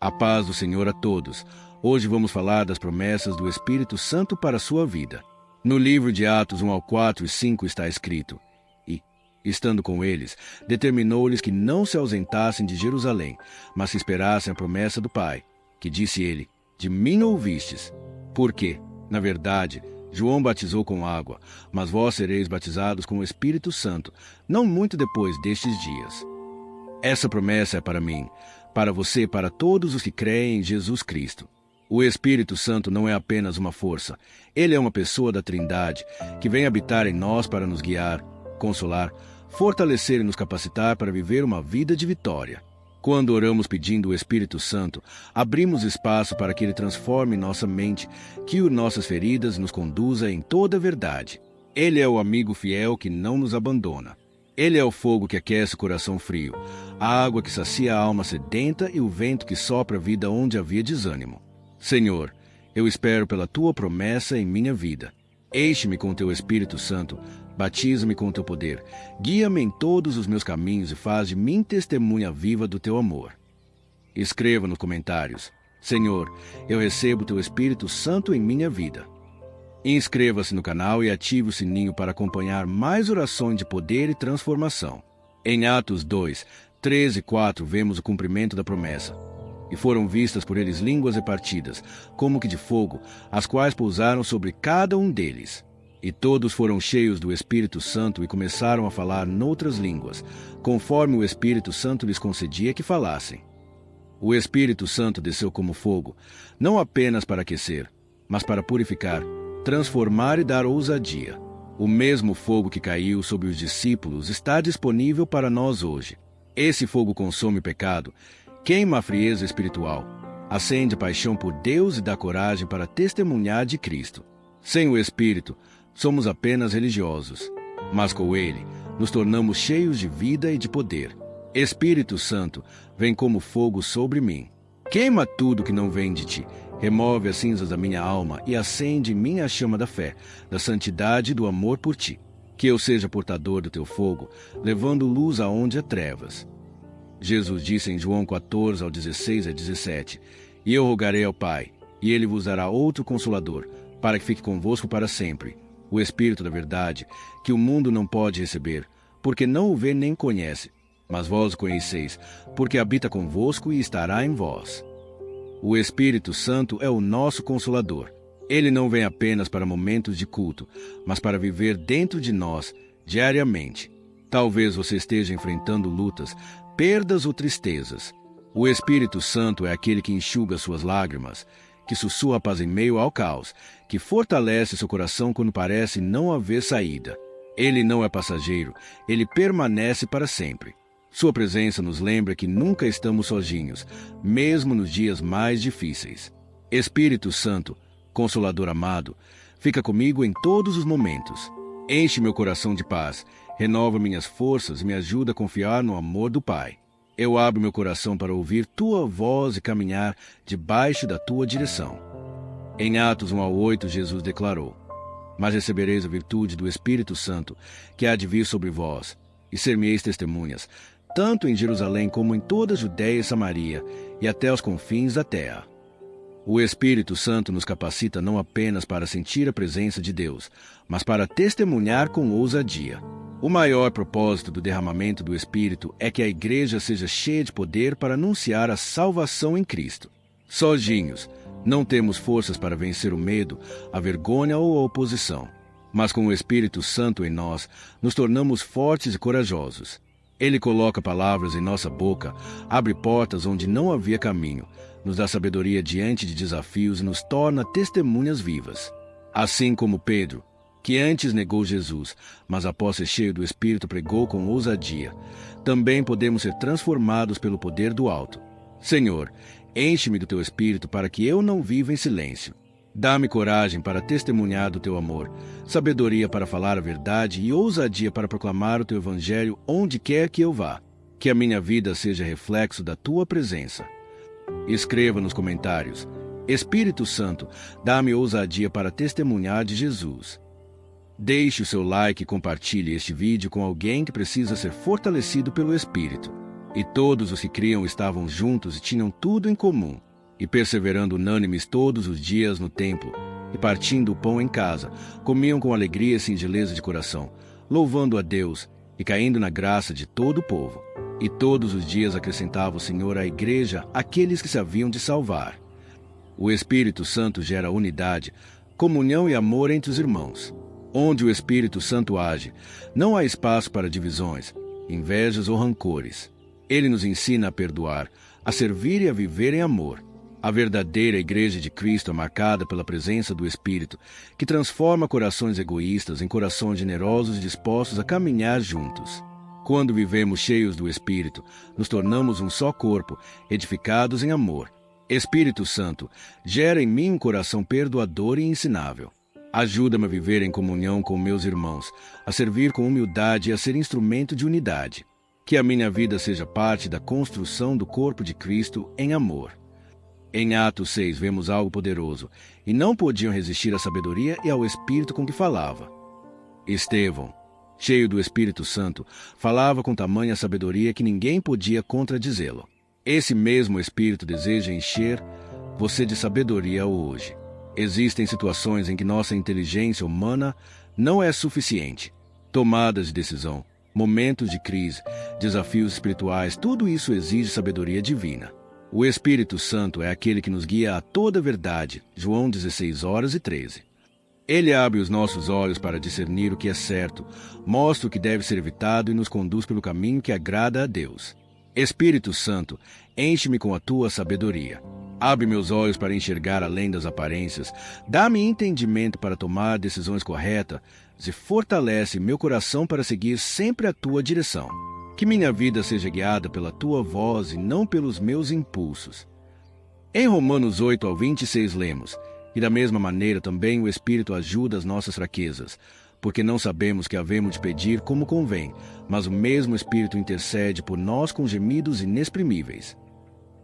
A paz do Senhor a todos. Hoje vamos falar das promessas do Espírito Santo para a sua vida. No livro de Atos 1 ao 4 e 5 está escrito: E, estando com eles, determinou-lhes que não se ausentassem de Jerusalém, mas que esperassem a promessa do Pai, que disse ele: De mim ouvistes. Porque, na verdade, João batizou com água, mas vós sereis batizados com o Espírito Santo, não muito depois destes dias. Essa promessa é para mim, para você e para todos os que creem em Jesus Cristo. O Espírito Santo não é apenas uma força. Ele é uma pessoa da Trindade que vem habitar em nós para nos guiar, consolar, fortalecer e nos capacitar para viver uma vida de vitória. Quando oramos pedindo o Espírito Santo, abrimos espaço para que ele transforme nossa mente, cure nossas feridas e nos conduza em toda a verdade. Ele é o amigo fiel que não nos abandona. Ele é o fogo que aquece o coração frio, a água que sacia a alma sedenta e o vento que sopra a vida onde havia desânimo. Senhor, eu espero pela tua promessa em minha vida. Enche-me com teu Espírito Santo, batiza-me com teu poder, guia-me em todos os meus caminhos e faz de mim testemunha viva do teu amor. Escreva nos comentários: Senhor, eu recebo teu Espírito Santo em minha vida. Inscreva-se no canal e ative o sininho para acompanhar mais orações de poder e transformação. Em Atos 2, 13 e 4 vemos o cumprimento da promessa. E foram vistas por eles línguas repartidas, como que de fogo, as quais pousaram sobre cada um deles. E todos foram cheios do Espírito Santo e começaram a falar noutras línguas, conforme o Espírito Santo lhes concedia que falassem. O Espírito Santo desceu como fogo, não apenas para aquecer, mas para purificar, transformar e dar ousadia. O mesmo fogo que caiu sobre os discípulos está disponível para nós hoje. Esse fogo consome o pecado, queima a frieza espiritual, acende a paixão por Deus e dá coragem para testemunhar de Cristo. Sem o Espírito, somos apenas religiosos, mas com ele, nos tornamos cheios de vida e de poder. Espírito Santo, vem como fogo sobre mim. Queima tudo que não vem de ti, remove as cinzas da minha alma e acende em mim a chama da fé, da santidade e do amor por ti. Que eu seja portador do teu fogo, levando luz aonde há trevas. Jesus disse em João 14, ao 16 a 17, E eu rogarei ao Pai, e ele vos dará outro Consolador, para que fique convosco para sempre, o Espírito da verdade, que o mundo não pode receber, porque não o vê nem conhece, mas vós o conheceis, porque habita convosco e estará em vós. O Espírito Santo é o nosso Consolador. Ele não vem apenas para momentos de culto, mas para viver dentro de nós, diariamente. Talvez você esteja enfrentando lutas, perdas ou tristezas. O Espírito Santo é aquele que enxuga suas lágrimas, que sussurra a paz em meio ao caos, que fortalece seu coração quando parece não haver saída. Ele não é passageiro, ele permanece para sempre. Sua presença nos lembra que nunca estamos sozinhos, mesmo nos dias mais difíceis. Espírito Santo, Consolador amado, fica comigo em todos os momentos. Enche meu coração de paz, renova minhas forças e me ajuda a confiar no amor do Pai. Eu abro meu coração para ouvir tua voz e caminhar debaixo da tua direção. Em Atos 1 ao 8, Jesus declarou: Mas recebereis a virtude do Espírito Santo, que há de vir sobre vós, e ser-me-eis testemunhas, tanto em Jerusalém como em toda a Judéia e Samaria, e até os confins da terra. O Espírito Santo nos capacita não apenas para sentir a presença de Deus, mas para testemunhar com ousadia. O maior propósito do derramamento do Espírito é que a igreja seja cheia de poder para anunciar a salvação em Cristo. Sozinhos, não temos forças para vencer o medo, a vergonha ou a oposição. Mas com o Espírito Santo em nós, nos tornamos fortes e corajosos. Ele coloca palavras em nossa boca, abre portas onde não havia caminho, nos dá sabedoria diante de desafios e nos torna testemunhas vivas. Assim como Pedro, que antes negou Jesus, mas após ser cheio do Espírito pregou com ousadia, também podemos ser transformados pelo poder do alto. Senhor, enche-me do teu Espírito para que eu não viva em silêncio. Dá-me coragem para testemunhar do teu amor, sabedoria para falar a verdade e ousadia para proclamar o teu evangelho onde quer que eu vá. Que a minha vida seja reflexo da tua presença. Escreva nos comentários: Espírito Santo, dá-me ousadia para testemunhar de Jesus. Deixe o seu like e compartilhe este vídeo com alguém que precisa ser fortalecido pelo Espírito. E todos os que criam estavam juntos e tinham tudo em comum, e perseverando unânimes todos os dias no templo, e partindo o pão em casa, comiam com alegria e singeleza de coração, louvando a Deus e caindo na graça de todo o povo. E todos os dias acrescentava o Senhor à igreja aqueles que se haviam de salvar. O Espírito Santo gera unidade, comunhão e amor entre os irmãos. Onde o Espírito Santo age, não há espaço para divisões, invejas ou rancores. Ele nos ensina a perdoar, a servir e a viver em amor. A verdadeira Igreja de Cristo é marcada pela presença do Espírito, que transforma corações egoístas em corações generosos e dispostos a caminhar juntos. Quando vivemos cheios do Espírito, nos tornamos um só corpo, edificados em amor. Espírito Santo, gera em mim um coração perdoador e ensinável. Ajuda-me a viver em comunhão com meus irmãos, a servir com humildade e a ser instrumento de unidade. Que a minha vida seja parte da construção do corpo de Cristo em amor. Em Atos 6 vemos algo poderoso, e não podiam resistir à sabedoria e ao Espírito com que falava. Estevão, cheio do Espírito Santo, falava com tamanha sabedoria que ninguém podia contradizê-lo. Esse mesmo Espírito deseja encher você de sabedoria hoje. Existem situações em que nossa inteligência humana não é suficiente. Tomadas de decisão, momentos de crise, desafios espirituais, tudo isso exige sabedoria divina. O Espírito Santo é aquele que nos guia a toda a verdade. João 16:13. Ele abre os nossos olhos para discernir o que é certo, mostra o que deve ser evitado e nos conduz pelo caminho que agrada a Deus. Espírito Santo, enche-me com a tua sabedoria. Abre meus olhos para enxergar além das aparências. Dá-me entendimento para tomar decisões corretas e fortalece meu coração para seguir sempre a tua direção. Que minha vida seja guiada pela tua voz e não pelos meus impulsos. Em Romanos 8:26 lemos: E da mesma maneira também o Espírito ajuda as nossas fraquezas, porque não sabemos que havemos de pedir como convém, mas o mesmo Espírito intercede por nós com gemidos inexprimíveis.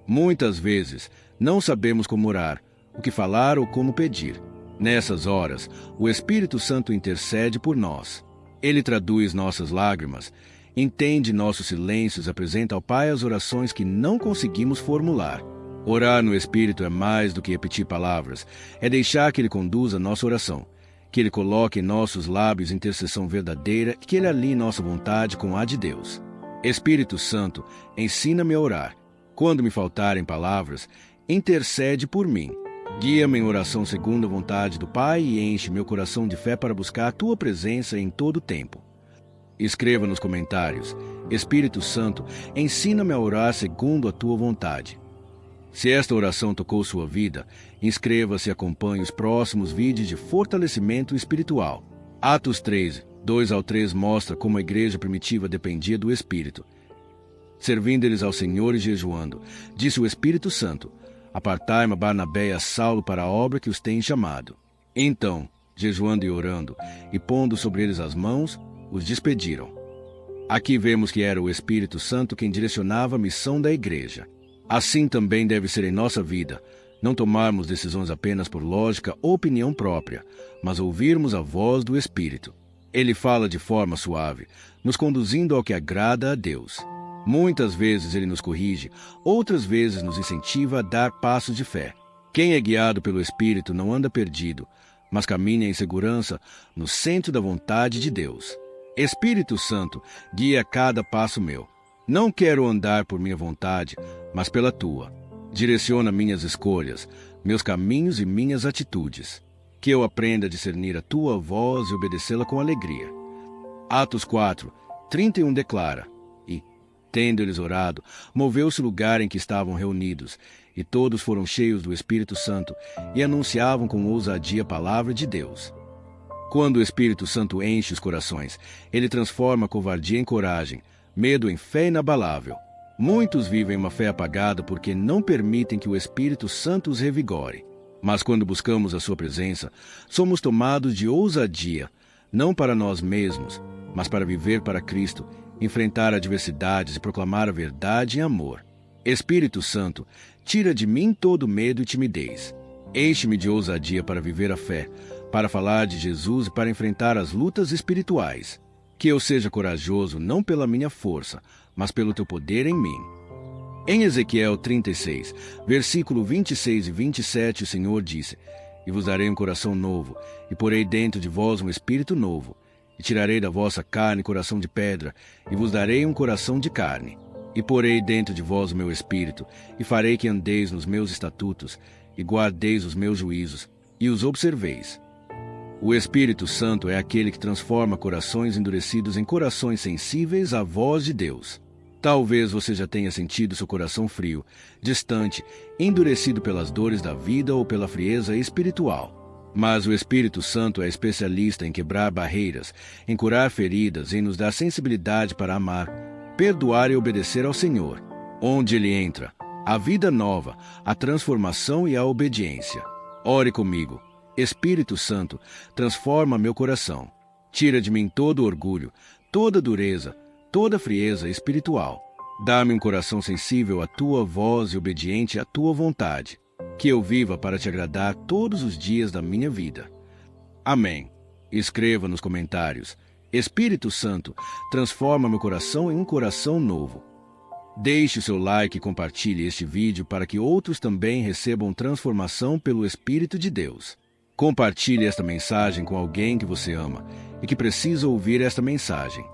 Muitas vezes não sabemos como orar, o que falar ou como pedir. Nessas horas, o Espírito Santo intercede por nós. Ele traduz nossas lágrimas, entende nossos silêncios, apresenta ao Pai as orações que não conseguimos formular. Orar no Espírito é mais do que repetir palavras, é deixar que Ele conduza nossa oração, que Ele coloque em nossos lábios intercessão verdadeira e que Ele alinhe nossa vontade com a de Deus. Espírito Santo, ensina-me a orar. Quando me faltarem palavras, intercede por mim. Guia-me em oração segundo a vontade do Pai e enche meu coração de fé para buscar a Tua presença em todo o tempo. Escreva nos comentários: Espírito Santo, ensina-me a orar segundo a Tua vontade. Se esta oração tocou sua vida, inscreva-se e acompanhe os próximos vídeos de fortalecimento espiritual. Atos 13:2-3 mostra como a igreja primitiva dependia do Espírito. Servindo eles ao Senhor e jejuando, disse o Espírito Santo: Apartai-me a Barnabé e a Saulo para a obra que os tem chamado. Então, jejuando e orando, e pondo sobre eles as mãos, os despediram. Aqui vemos que era o Espírito Santo quem direcionava a missão da igreja. Assim também deve ser em nossa vida, não tomarmos decisões apenas por lógica ou opinião própria, mas ouvirmos a voz do Espírito. Ele fala de forma suave, nos conduzindo ao que agrada a Deus. Muitas vezes ele nos corrige, outras vezes nos incentiva a dar passos de fé. Quem é guiado pelo Espírito não anda perdido, mas caminha em segurança no centro da vontade de Deus. Espírito Santo, guia cada passo meu. Não quero andar por minha vontade, mas pela tua. Direciona minhas escolhas, meus caminhos e minhas atitudes. Que eu aprenda a discernir a tua voz e obedecê-la com alegria. Atos 4:31 declara: E, tendo eles orado, moveu-se o lugar em que estavam reunidos, e todos foram cheios do Espírito Santo e anunciavam com ousadia a palavra de Deus. Quando o Espírito Santo enche os corações, ele transforma a covardia em coragem, medo em fé inabalável. Muitos vivem uma fé apagada porque não permitem que o Espírito Santo os revigore. Mas quando buscamos a sua presença, somos tomados de ousadia, não para nós mesmos, mas para viver para Cristo, enfrentar adversidades e proclamar a verdade em amor. Espírito Santo, tira de mim todo medo e timidez. Enche-me de ousadia para viver a fé, para falar de Jesus e para enfrentar as lutas espirituais. Que eu seja corajoso não pela minha força, mas pelo teu poder em mim. Em Ezequiel 36, versículo 26 e 27, o Senhor disse: E vos darei um coração novo, e porei dentro de vós um espírito novo, e tirarei da vossa carne coração de pedra, e vos darei um coração de carne. E porei dentro de vós o meu espírito, e farei que andeis nos meus estatutos, e guardeis os meus juízos, e os observeis. O Espírito Santo é aquele que transforma corações endurecidos em corações sensíveis à voz de Deus. Talvez você já tenha sentido seu coração frio, distante, endurecido pelas dores da vida ou pela frieza espiritual. Mas o Espírito Santo é especialista em quebrar barreiras, em curar feridas, em nos dar sensibilidade para amar, perdoar e obedecer ao Senhor. Onde Ele entra, a vida nova, a transformação e a obediência. Ore comigo. Espírito Santo, transforma meu coração. Tira de mim todo orgulho, toda dureza, toda frieza espiritual. Dá-me um coração sensível à tua voz e obediente à tua vontade. Que eu viva para te agradar todos os dias da minha vida. Amém. Escreva nos comentários: Espírito Santo, transforma meu coração em um coração novo. Deixe o seu like e compartilhe este vídeo para que outros também recebam transformação pelo Espírito de Deus. Compartilhe esta mensagem com alguém que você ama e que precisa ouvir esta mensagem.